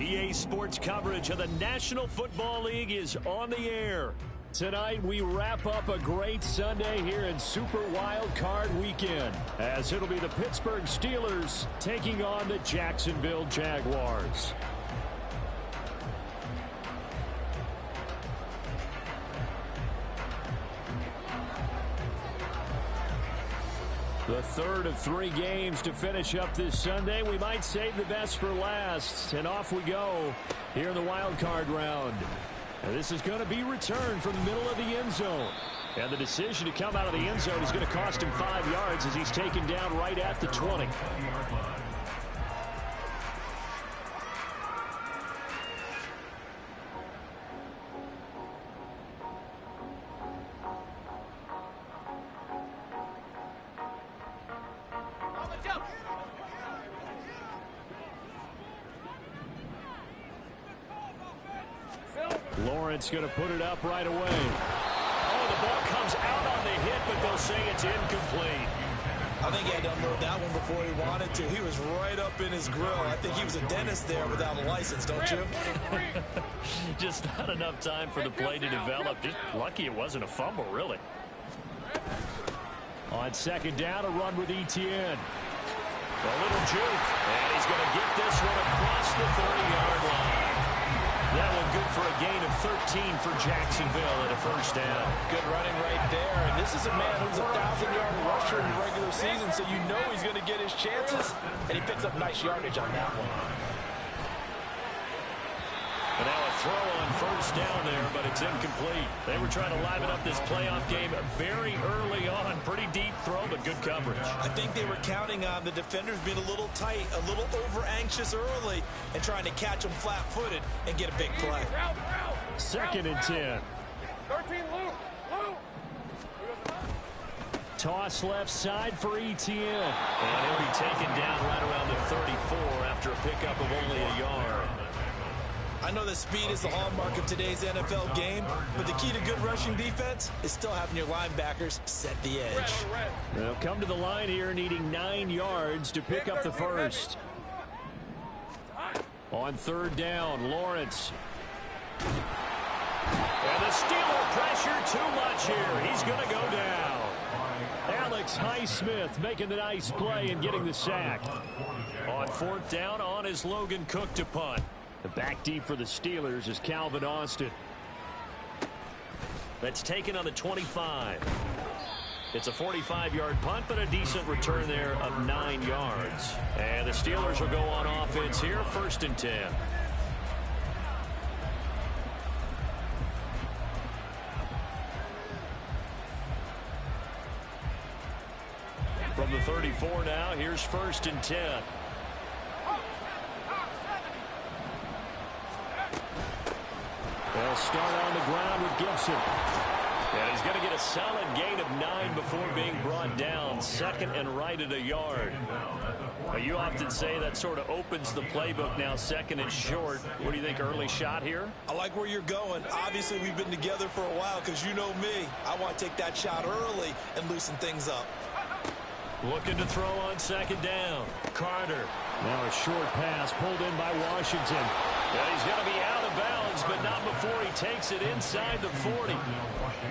EA Sports coverage of the National Football League is on the air. Tonight, we wrap up a great Sunday here in Super Wildcard Weekend, as it'll be the Pittsburgh Steelers taking on the Jacksonville Jaguars. The third of 3 games to finish up this Sunday. We might save the best for last. And off we go here in the wild card round. And this is going to be returned from the middle of the end zone. And the decision to come out of the end zone is going to cost him 5 yards as he's taken down right at the 20. Lawrence going to put it up right away. Oh, the ball comes out on the hit, but they'll say it's incomplete. I think he had to unload that one before he wanted to. He was right up in his grill. I think he was a dentist there without a license, don't you? Just not enough time for the play to develop. Just lucky it wasn't a fumble, really. On second down, a run with Etienne. A little juke, and he's going to get this one across the 30-yard line. That one good for a gain of 13 for Jacksonville at a first down. Good running right there. And this is a man who's a 1,000-yard rusher in the regular season, so you know he's going to get his chances. And he picks up nice yardage on that one. And now a throw on first down there, but it's incomplete. They were trying to liven up this playoff game very early on. Pretty deep throw, but good coverage. I think they were counting on the defenders being a little tight, a little over-anxious early, and trying to catch them flat-footed and get a big play. Second and 10. 13, Luke. Toss left side for Etienne. And he'll be taken down right around the 34 after a pickup of only a yard. I know that speed is the hallmark of today's NFL game, but the key to good rushing defense is still having your linebackers set the edge. They'll come to the line here needing 9 yards to pick up the first. On third down, Lawrence. And the Steeler pressure too much here. He's going to go down. Alex Highsmith making the nice play and getting the sack. On fourth down, on is Logan Cook to punt. The back deep for the Steelers is Calvin Austin. That's taken on the 25. It's a 45-yard punt, but a decent return there of 9 yards. And the Steelers will go on offense here, first and 10. From the 34 now, here's first and 10. They'll start on the ground with Gibson. And he's going to get a solid gain of 9 before being brought down. Second and right at a yard. Well, you often say that sort of opens the playbook now, second and short. What do you think, early shot here? I like where you're going. Obviously, we've been together for a while because you know me. I want to take that shot early and loosen things up. Looking to throw on second down. Carter. Now a short pass pulled in by Washington. Yeah, he's going to be out of bounds, but not before he takes it inside the 40.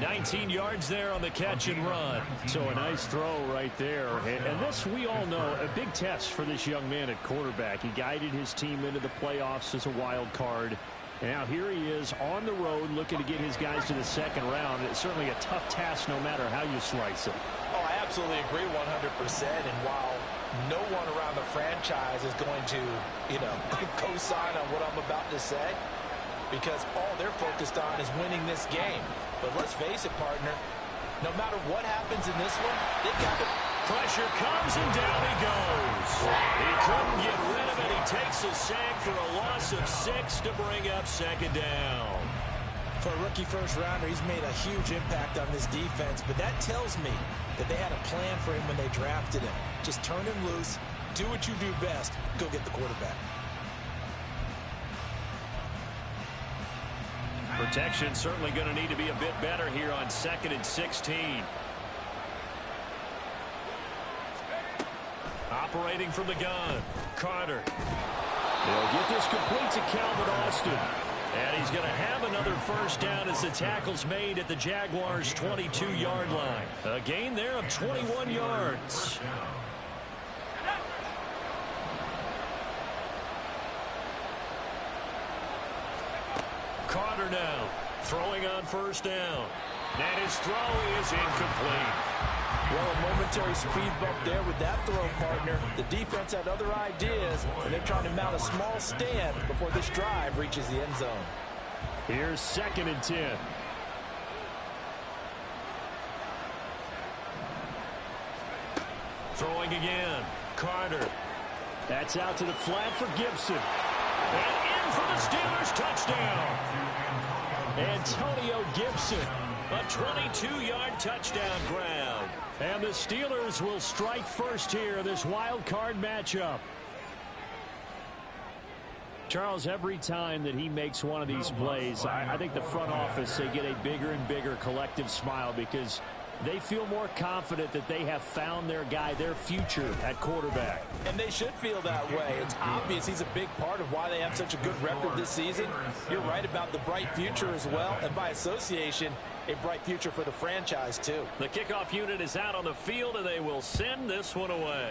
19 yards there on the catch and run. So a nice throw right there. And this, we all know, a big test for this young man at quarterback. He guided his team into the playoffs as a wild card. And now here he is on the road looking to get his guys to the second round. It's certainly a tough task no matter how you slice it. Oh, I absolutely agree 100%. And while no one around the franchise is going to, co-sign on what I'm about to say, because all they're focused on is winning this game. But let's face it, partner, no matter what happens in this one, they've got the pressure comes and down he goes. He couldn't get rid of it. He takes a sack for a loss of 6 to bring up second down. For a rookie first-rounder, he's made a huge impact on this defense, but that tells me that they had a plan for him when they drafted him. Just turn him loose, do what you do best, go get the quarterback. Protection certainly going to need to be a bit better here on second and 16. Operating from the gun, Carter. They'll get this complete to Calvin Austin. And he's going to have another first down as the tackle's made at the Jaguars' 22-yard line. A gain there of 21 yards. Carter now throwing on first down. And his throw is incomplete. Well, a momentary speed bump there with that throw, partner. The defense had other ideas, and they're trying to mount a small stand before this drive reaches the end zone. Here's 2nd and 10. Throwing again. Carter. That's out to the flat for Gibson. And in for the Steelers, touchdown. Antonio Gibson, a 22-yard touchdown grab. And the Steelers will strike first here in this wild card matchup. Charles, every time that he makes one of these plays, I think the front office, they get a bigger and bigger collective smile because they feel more confident that they have found their guy, their future at quarterback. And they should feel that way. It's obvious he's a big part of why they have such a good record this season. You're right about the bright future as well, and by association, a bright future for the franchise too. The kickoff unit is out on the field, and they will send this one away.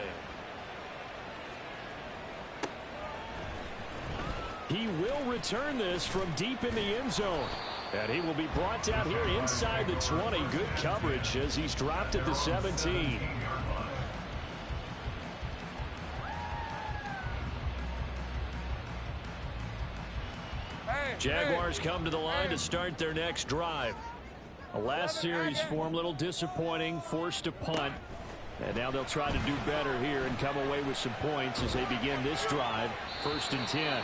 He will return this from deep in the end zone. And he will be brought down here inside the 20. Good coverage as he's dropped at the 17. Jaguars come to the line to start their next drive. The last series for him, a little disappointing, forced to punt. And now they'll try to do better here and come away with some points as they begin this drive. 1st and 10.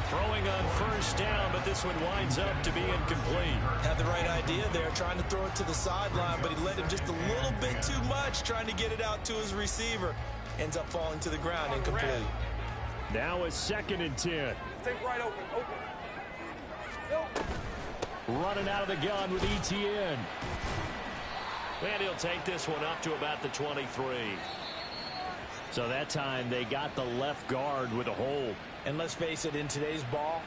Throwing on first down, but this one winds up to be incomplete. Had the right idea there, trying to throw it to the sideline, but he let him just a little bit too much, trying to get it out to his receiver. Ends up falling to the ground, incomplete. Now a 2nd and 10. Take right open. Running out of the gun with ETN. And he'll take this one up to about the 23. So that time they got the left guard with a hold. And let's face it, in today's ball,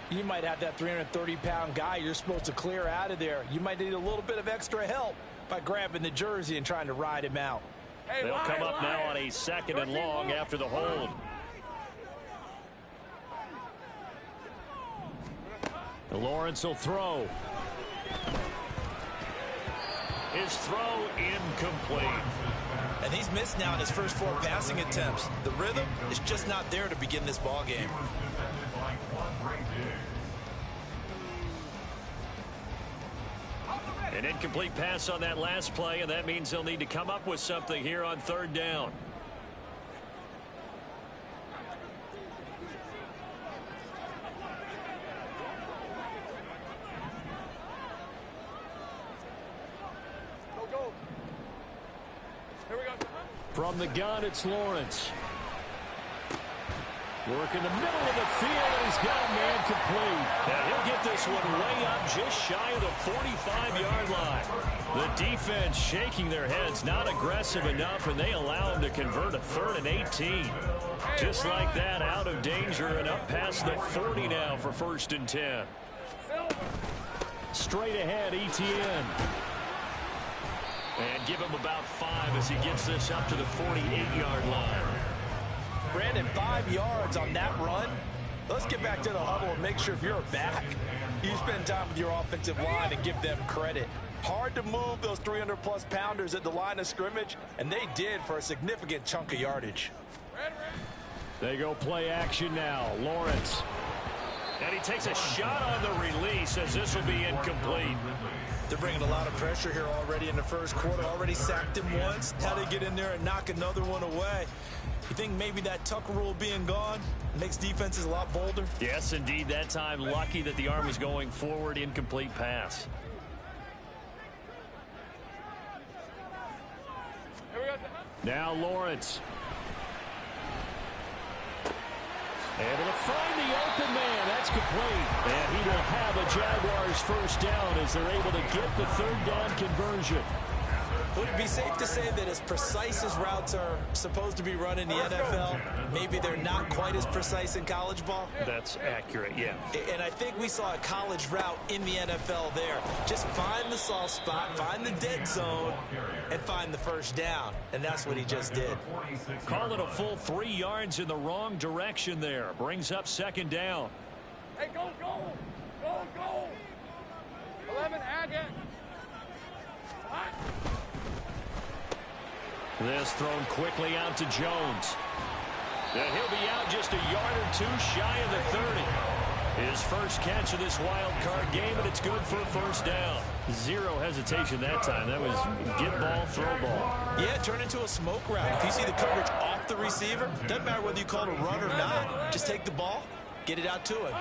you might have that 330-pound guy you're supposed to clear out of there. You might need a little bit of extra help by grabbing the jersey and trying to ride him out. They'll come up now on a 2nd and long after the hold. Lawrence will throw. His throw incomplete. And he's missed now in his first 4 passing attempts. The rhythm is just not there to begin this ball game. An incomplete pass on that last play, and that means they'll need to come up with something here on 3rd down. From the gun, it's Lawrence. Work in the middle of the field, and he's got a man complete. Now he'll get this one way up just shy of the 45-yard line. The defense shaking their heads, not aggressive enough, and they allow him to convert a 3rd and 18. Just like that, out of danger and up past the 40 now for 1st and 10. Straight ahead, ETN. And give him about 5 as he gets this up to the 48-yard line. Brandon, 5 yards on that run. Let's get back to the huddle and make sure if you're a back, you spend time with your offensive line and give them credit. Hard to move those 300-plus pounders at the line of scrimmage, and they did for a significant chunk of yardage. They go play action now. Lawrence. And he takes a shot on the release as this will be incomplete. They're bringing a lot of pressure here already in the first quarter. Already sacked him once. How they get in there and knock another one away. You think maybe that Tucker rule being gone makes defenses a lot bolder? Yes, indeed. That time, lucky that the arm was going forward. Incomplete pass. Now Lawrence. Able to find the open man. That's complete. And he will have a Jaguars first down as they're able to get the 3rd down conversion. Would it be safe to say that as precise as routes are supposed to be run in the NFL, maybe they're not quite as precise in college ball? That's accurate, yeah. And I think we saw a college route in the NFL there. Just find the soft spot, find the dead zone, and find the first down. And that's what he just did. Call it a full 3 yards in the wrong direction there. Brings up second down. Hey, go, go! Go, go! 11, add it. Hot. This thrown quickly out to Jones. And he'll be out just a yard or two shy of the 30. His first catch of this wild card game, and it's good for a first down. Zero hesitation that time. That was get ball, throw ball. Yeah, turn into a smoke route. If you see the coverage off the receiver, doesn't matter whether you call it a run or not. Just take the ball, get it out to him.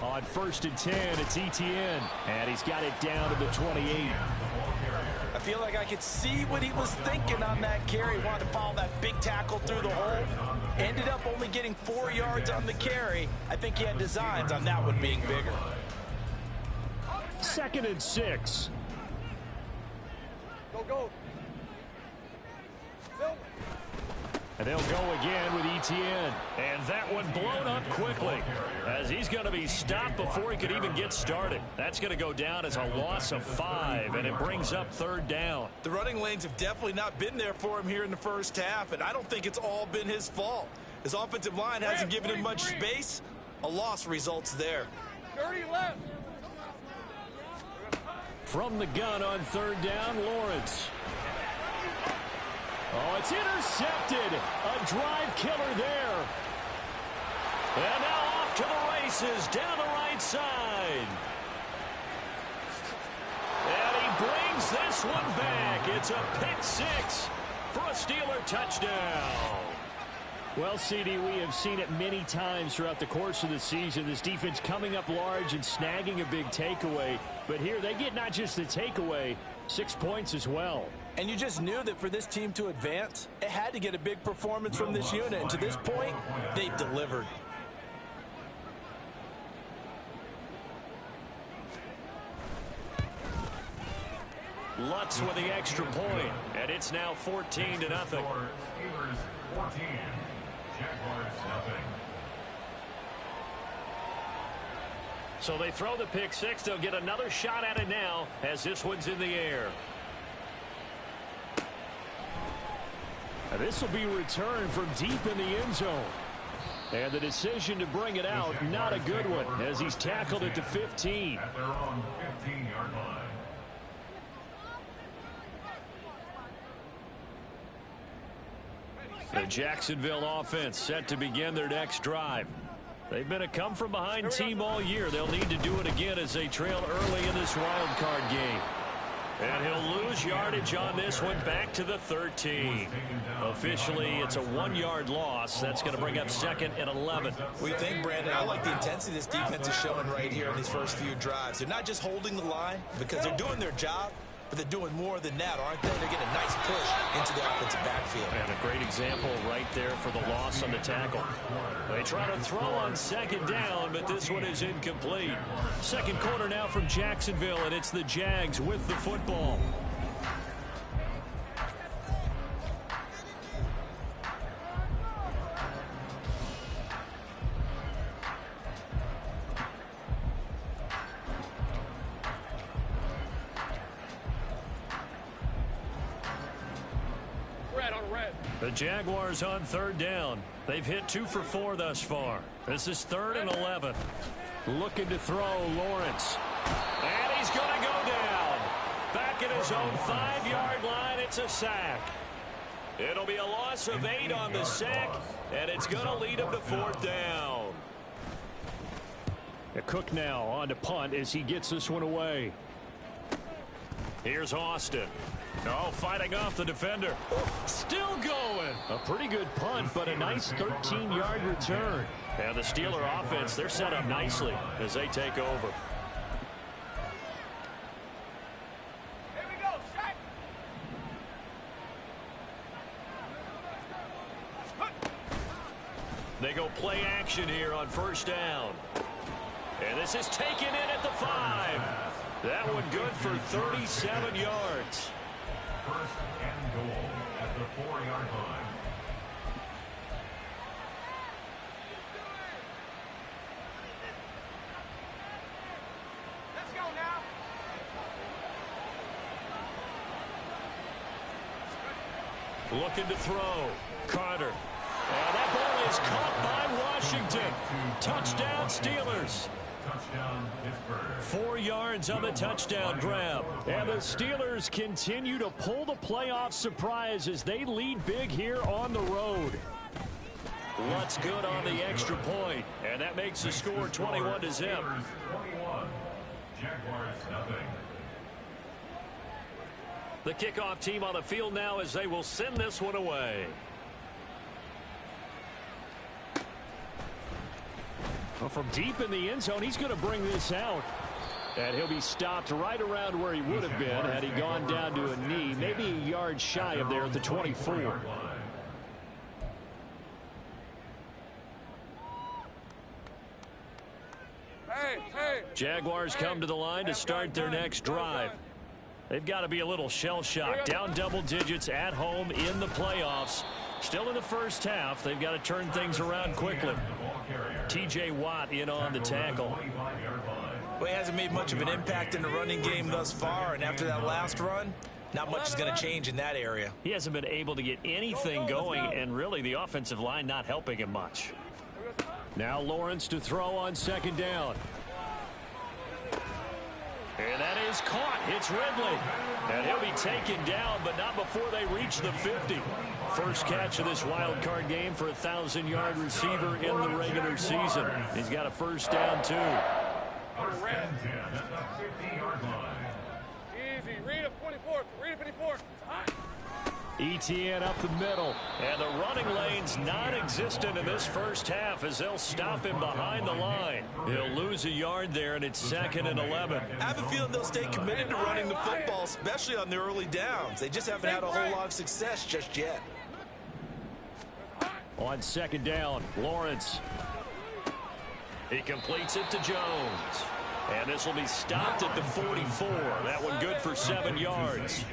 On 1st and 10, it's Etienne. And he's got it down to the 28. I feel like I could see what he was thinking on that carry. Wanted to follow that big tackle through the hole. Ended up only getting 4 yards on the carry. I think he had designs on that one being bigger. 2nd and 6. Go, go. And they'll go again with Etienne. And that one blown up quickly as he's going to be stopped before he could even get started. That's going to go down as a loss of 5, and it brings up 3rd down. The running lanes have definitely not been there for him here in the first half, and I don't think it's all been his fault. His offensive line hasn't given him much space. A loss results there. 30 left. From the gun on 3rd down, Lawrence. Oh, it's intercepted. A drive killer there. And now off to the races down the right side. And he brings this one back. It's a pick 6 for a Steeler touchdown. Well, CD, we have seen it many times throughout the course of the season. This defense coming up large and snagging a big takeaway. But here they get not just the takeaway, 6 points as well. And you just knew that for this team to advance, it had to get a big performance from this unit. And to this point, they've delivered. Lutz with the extra point, and it's now 14-0. Steelers 14, Jaguars nothing. So they throw the pick 6. They'll get another shot at it now as this one's in the air. And this will be returned from deep in the end zone. And the decision to bring it out, not a good one, as he's tackled at the 15. At their own 15-yard line. The Jacksonville offense set to begin their next drive. They've been a come-from-behind team all year. They'll need to do it again as they trail early in this wild card game. And he'll lose yardage on this one back to the 13. Officially, it's a 1-yard loss. That's going to bring up 2nd and 11. What do you think, Brandon? I like the intensity this defense is showing right here in these first few drives. They're not just holding the line because they're doing their job, but they're doing more than that, aren't they? They're getting a nice push into the offensive backfield. And a great example right there for the loss on the tackle. They try to throw on 2nd down, but this one is incomplete. 2nd quarter now from Jacksonville, and it's the Jags with the football. The Jaguars on 3rd down. They've hit 2 for 4 thus far. This is 3rd and 11. Looking to throw, Lawrence. And he's going to go down. Back at his own 5-yard line, it's a sack. It'll be a loss of 8 on the sack, and it's going to lead him to 4th down. Cook now on to punt as he gets this one away. Here's Austin. Oh, fighting off the defender. Still going. A pretty good punt, but a nice 13-yard return. And the Steeler offense, they're set up nicely as they take over. Here we go, strike. They go play action here on 1st down. And this is taken in at the 5. That one good for 37 yards. First and goal at the 4-yard line. Let's go now. Looking to throw. Carter. And that ball is caught by Washington. Touchdown, Steelers. Touchdown, Pittsburgh. 4 yards on the touchdown grab. And the Steelers continue to pull the playoff surprise as they lead big here on the road. What's good on the extra point? And that makes the score 21-0. Steelers 21. Jaguars nothing. The kickoff team on the field now as they will send this one away. Well, from deep in the end zone, he's going to bring this out. And he'll be stopped right around where he would have been had he gone down to a knee, maybe a yard shy of there at the 24. Hey. Jaguars come to the line to start their next drive. They've got to be a little shell-shocked. Down double digits at home in the playoffs. Still in the first half. They've got to turn things around quickly. T.J. Watt in on the tackle. Well, he hasn't made much of an impact in the running game thus far, and after that last run, not much is going to change in that area. He hasn't been able to get anything going, and really the offensive line not helping him much. Now Lawrence to throw on second down. And that is caught. It's Ridley. And he'll be taken down, but not before they reach the 50. First catch of this wild card game for a 1,000-yard receiver in the regular season. He's got a first down, too. First and 10 at the 50-yard line. Easy. Read a 24. Read a 54. Hot. ETN up the middle. And the running lane's non-existent in this first half as they'll stop him behind the line. He'll lose a yard there, and it's second and 11. I have a feeling they'll stay committed to running the football, especially on the early downs. They just haven't had a whole lot of success just yet. On second down, Lawrence. He completes it to Jones. And this will be stopped at the 44. That one good for 7 yards.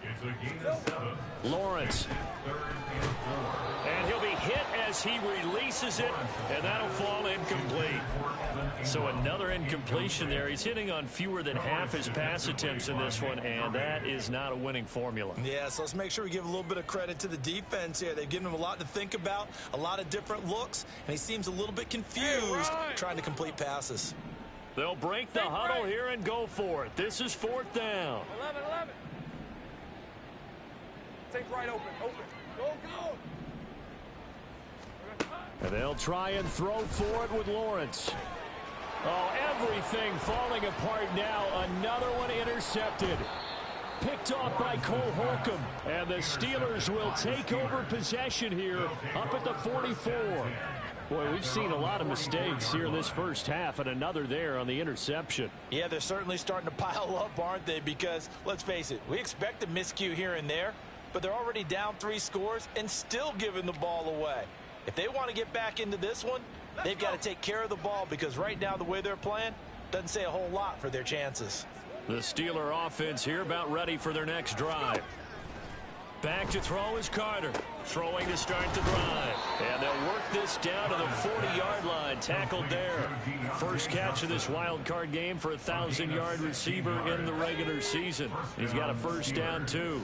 It's a gain of 7. Lawrence. And he'll be hit as he releases it, and that'll fall incomplete. So another incompletion there. He's hitting on fewer than half his pass attempts in this one, and that is not a winning formula. Yeah, so let's make sure we give a little bit of credit to the defense here. They've given him a lot to think about, a lot of different looks, and he seems a little bit confused trying to complete passes. They'll break the huddle here and go for it. This is fourth down. 11. Take right open. Go. And they'll try and throw for it with Lawrence. Oh, everything falling apart now. Another one intercepted. Picked off by Cole Holcomb. And the Steelers will take over possession here up at the 44. Boy, we've seen a lot of mistakes here in this first half, and another there on the interception. Yeah, they're certainly starting to pile up, aren't they? Because, let's face it, we expect a miscue here and there, but they're already down 3 scores and still giving the ball away. If they want to get back into this one, they've got to take care of the ball because right now the way they're playing doesn't say a whole lot for their chances. The Steeler offense here about ready for their next drive. Back to throw is Carter. Throwing to start the drive. And they'll work this down to the 40-yard line. Tackled there. First catch of this wild card game for a 1,000-yard receiver in the regular season. He's got a first down, too.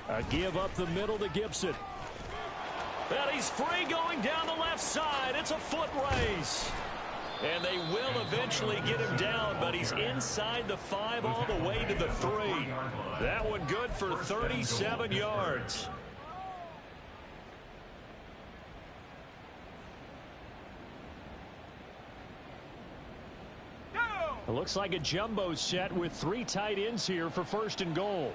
A give up the middle to Gibson. And he's free going down the left side. It's a foot race. And they will eventually get him down, but he's inside the 5 all the way to the 3. That one good for 37 yards. It looks like a jumbo set with 3 tight ends here for first and goal.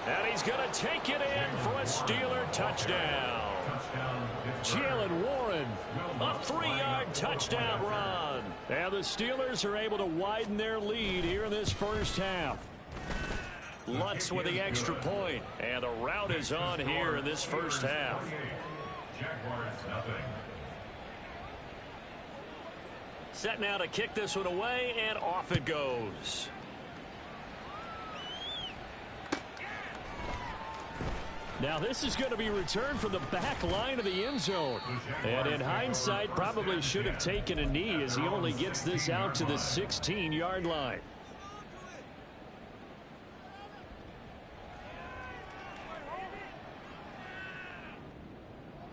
And he's going to take it in for a Steeler touchdown. Jalen Warren, a 3-yard touchdown run. And the Steelers are able to widen their lead here in this first half. Lutz with the extra point. And the route is on here in this first half. Jaguars nothing. Set now to kick this one away, and off it goes. Now this is going to be returned from the back line of the end zone. And in hindsight, probably should have taken a knee as he only gets this out to the 16-yard line.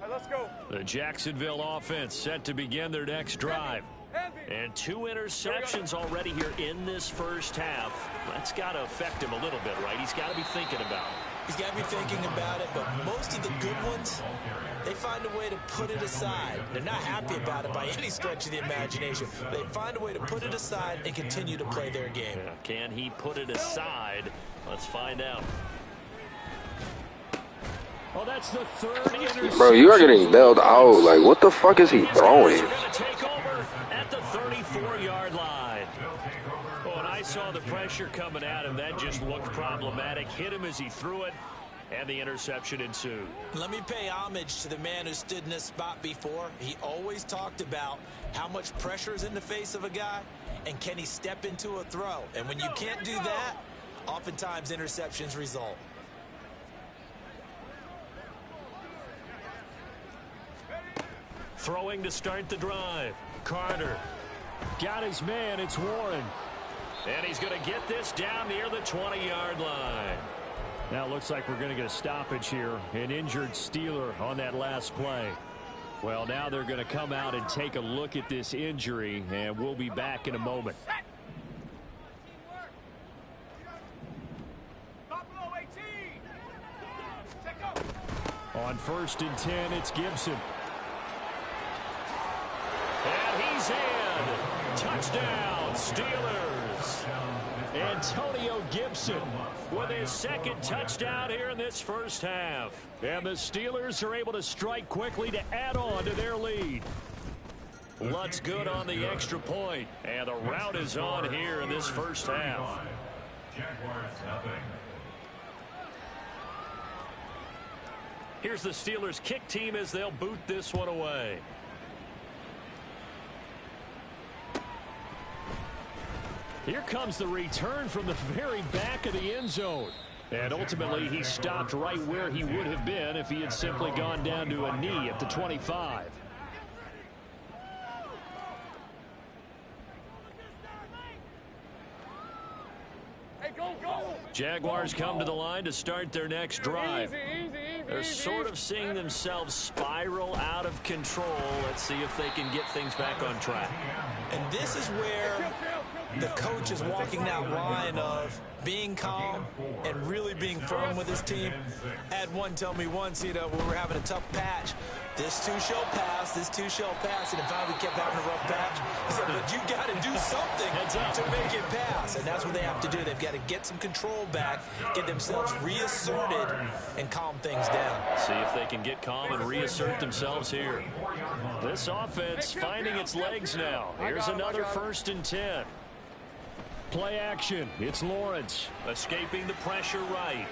Let's go. The Jacksonville offense set to begin their next drive. And 2 interceptions already here in this first half. That's got to affect him a little bit, right? He's got to be thinking about it. He's got to be thinking about it, but most of the good ones, they find a way to put it aside. They're not happy about it by any stretch of the imagination. They find a way to put it aside and continue to play their game. Yeah, can he put it aside? Let's find out. Oh, that's the 3rd interception. Bro, you are getting bailed out. Like, what the fuck is he throwing? Going to take over at the 34-yard line. Oh, and I saw the pressure coming at him. That just looked problematic. Hit him as he threw it, and the interception ensued. Let me pay homage to the man who stood in this spot before. He always talked about how much pressure is in the face of a guy, and can he step into a throw. And when you can't do that, oftentimes interceptions result. Throwing to start the drive. Carter got his man. It's Warren. And he's going to get this down near the 20-yard line. Now it looks like we're going to get a stoppage here. An injured Steeler on that last play. Well, now they're going to come out and take a look at this injury, and we'll be back in a moment. On 1st and 10, it's Gibson. And he's in. Touchdown, Steelers. Antonio Gibson with his 2nd touchdown here in this first half. And the Steelers are able to strike quickly to add on to their lead. Lutz good on the extra point. And the route is on here in this first half. Here's the Steelers kick team as they'll boot this one away. Here comes the return from the very back of the end zone. And ultimately, he stopped right where he would have been if he had simply gone down to a knee at the 25. Hey, go, go. Jaguars come to the line to start their next drive. They're sort of seeing themselves spiral out of control. Let's see if they can get things back on track. And this is where the coach is walking that line of being calm and really being firm with his team. I had one tell me once, when we were having a tough patch, this too shall pass, this too shall pass, and finally we kept having a rough patch. He said, but you got to do something to make it pass, and that's what they have to do. They've got to get some control back, get themselves reasserted, and calm things down. See if they can get calm and reassert themselves here. This offense finding its legs now. Here's another 1st and 10. Play action. It's Lawrence escaping the pressure right.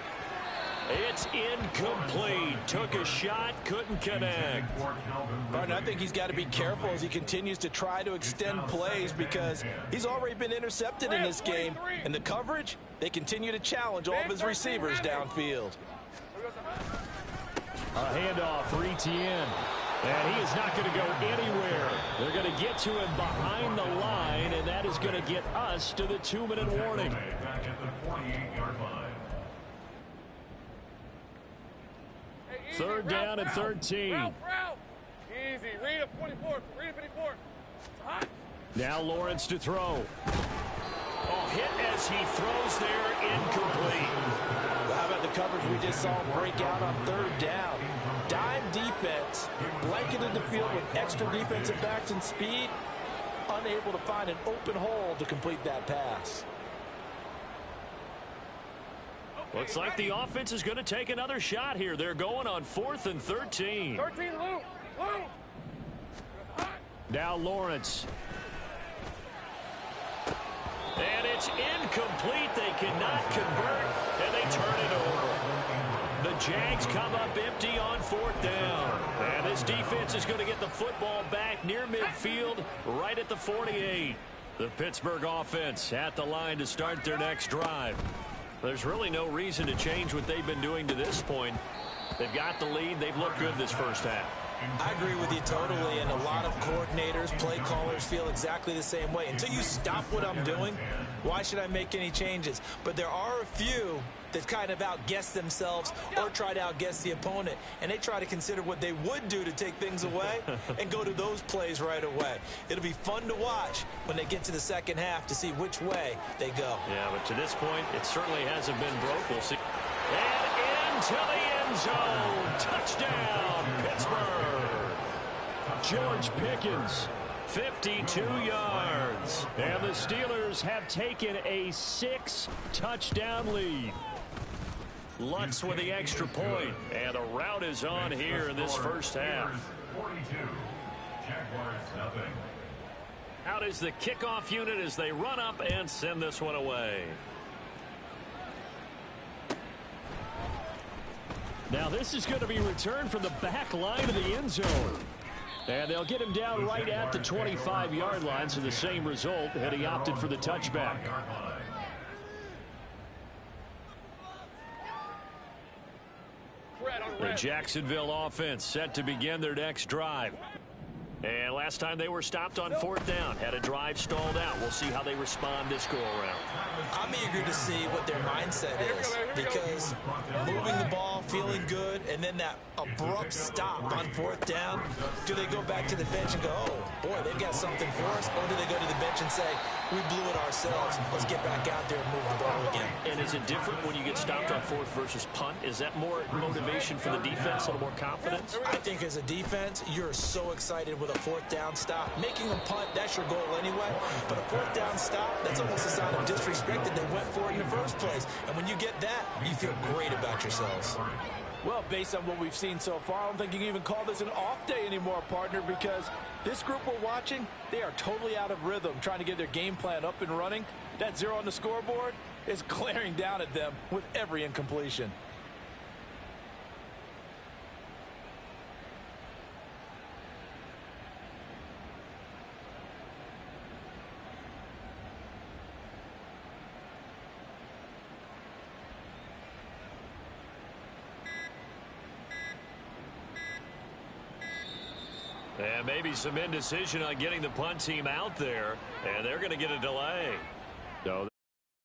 It's incomplete. Took a shot, couldn't connect. Martin, I think he's got to be careful as he continues to try to extend plays because he's already been intercepted in this game. And the coverage, they continue to challenge all of his receivers downfield. A handoff for Etienne. And he is not going to go anywhere. They're going to get to him behind the line, and that is going to get us to the 2-minute warning. Third down and 13. Route. Easy. Read a 24. Read a 54. Hot. Now Lawrence to throw. Oh, hit as he throws there, incomplete. How about the coverage we just saw break out on 3rd down? Dime defense, blanketed the field with extra defensive backs and speed, unable to find an open hole to complete that pass. Looks like the offense is going to take another shot here. They're going on 4th and 13. 13, Luke. Now Lawrence. And it's incomplete. They cannot convert, and they turn it over. The Jags come up empty on 4th down. And this defense is going to get the football back near midfield, right at the 48. The Pittsburgh offense at the line to start their next drive. There's really no reason to change what they've been doing to this point. They've got the lead. They've looked good this first half. I agree with you totally, and a lot of coordinators, play callers feel exactly the same way. Until you stop what I'm doing, why should I make any changes? But there are a few that kind of outguess themselves or try to outguess the opponent, and they try to consider what they would do to take things away and go to those plays right away. It'll be fun to watch when they get to the second half to see which way they go. Yeah, but to this point, it certainly hasn't been broke. We'll see. And into the end zone. Touchdown, Pittsburgh. George Pickens, 52 yards. And the Steelers have taken a 6-touchdown lead. Lutz with the extra point. And the route is on here in this first half. 42. Jaguars nothing. Out is the kickoff unit as they run up and send this one away. Now this is going to be returned from the back line of the end zone. And they'll get him down right at the 25-yard line, so the same result, and he opted for the touchback. The Jacksonville offense set to begin their next drive. And last time they were stopped on 4th down, had a drive stalled out. We'll see how they respond this go-around. I'm eager to see what their mindset is, because moving the ball, feeling good, and then that abrupt stop on 4th down, do they go back to the bench and go, oh, boy, they've got something for us, or do they go to the bench and say, we blew it ourselves, let's get back out there and move the ball again? And is it different when you get stopped on 4th versus punt? Is that more motivation for the defense, a little more confidence? I think as a defense, you're so excited with a 4th down stop. Making a punt, that's your goal anyway. But a 4th down stop, that's almost a sign of disrespect that they went for it in the first place. And when you get that, you feel great about yourselves. Well, based on what we've seen so far, I don't think you can even call this an off day anymore, partner, because this group we're watching, they are totally out of rhythm, trying to get their game plan up and running. That 0 on the scoreboard is glaring down at them with every incompletion. And maybe some indecision on getting the punt team out there, and they're going to get a delay. So